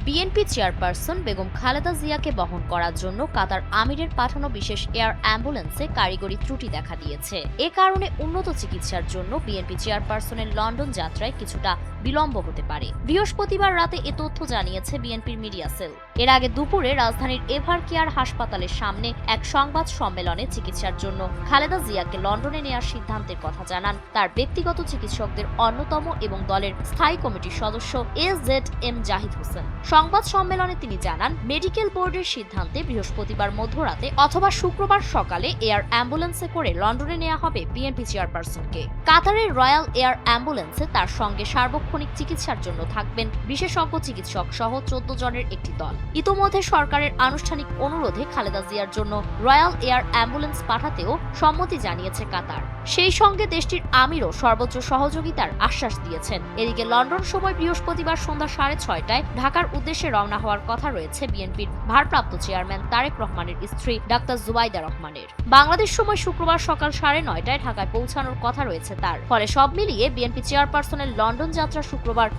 BNP chairperson Begum Khaleda জিয়াকে বহন করার জন্য কাতার আমিরের পাঠানো বিশেষ এয়ার অ্যাম্বুলেন্সে কারিগরি ত্রুটি দেখা দিয়েছে। এ কারণে উন্নত চিকিৎসার জন্য বিএনপি চেয়ারপারসনের লন্ডন যাত্রায় কিছুটা বিলম্ব হতে পারে। বৃহস্পতিবার রাতে এ তথ্য জানিয়েছে বিএনপির মিডিয়া সেল। এর আগে দুপুরে রাজধানীর এভার কেয়ার হাসপাতালের সামনে এক সংবাদ সম্মেলনে চিকিৎসার জন্য খালেদা জিয়াকে লন্ডনে নেওয়ার সিদ্ধান্তের কথা জানান তার ব্যক্তিগত চিকিৎসকদের অন্যতম এবং দলের স্থায়ী কমিটির সদস্য এজেড জাহিদ হোসেন। সংবাদ সম্মেলনে তিনি জানান, মেডিকেল বোর্ডের সিদ্ধান্তে বৃহস্পতিবার মধ্যরাতে অথবা শুক্রবার সকালে এয়ার অ্যাম্বুলেন্সে করে লন্ডনে নেওয়া হবে বিএনপি চেয়ারপারসনকে। কাতারের রয়্যাল এয়ার অ্যাম্বুলেন্সে তার সঙ্গে সার্বক্ষণিক চিকিৎসার জন্য থাকবেন বিশেষজ্ঞ চিকিৎসক সহ 14 জনের একটি দল। ইতোমধ্যে সরকারের আনুষ্ঠানিক অনুরোধে খালেদা জিয়ার জন্য রয়্যাল এয়ার অ্যাম্বুলেন্স পাঠাতেও সম্মতি জানিয়েছে কাতার। সেই সঙ্গে দেশটির আমিরও সর্বোচ্চ সহযোগিতার আশ্বাস দিয়েছেন। এদিকে লন্ডন সময় বৃহস্পতিবার সন্ধ্যা 6:30টায় ঢাকার উদ্দেশ্যে রওনা হওয়ার কথা রয়েছে বিএনপির ভারপ্রাপ্ত চেয়ারম্যান তারেক রহমানের স্ত্রী ডাক্তার জুবাইদা রহমানের। বাংলাদেশ সময় শুক্রবার সকাল 9:30টায় ঢাকায় পৌঁছানোর কথা রয়েছে তার। ফলে সব মিলিয়ে বিএনপি চেয়ারপারসনের লন্ডন যাত্রা শুক্রবার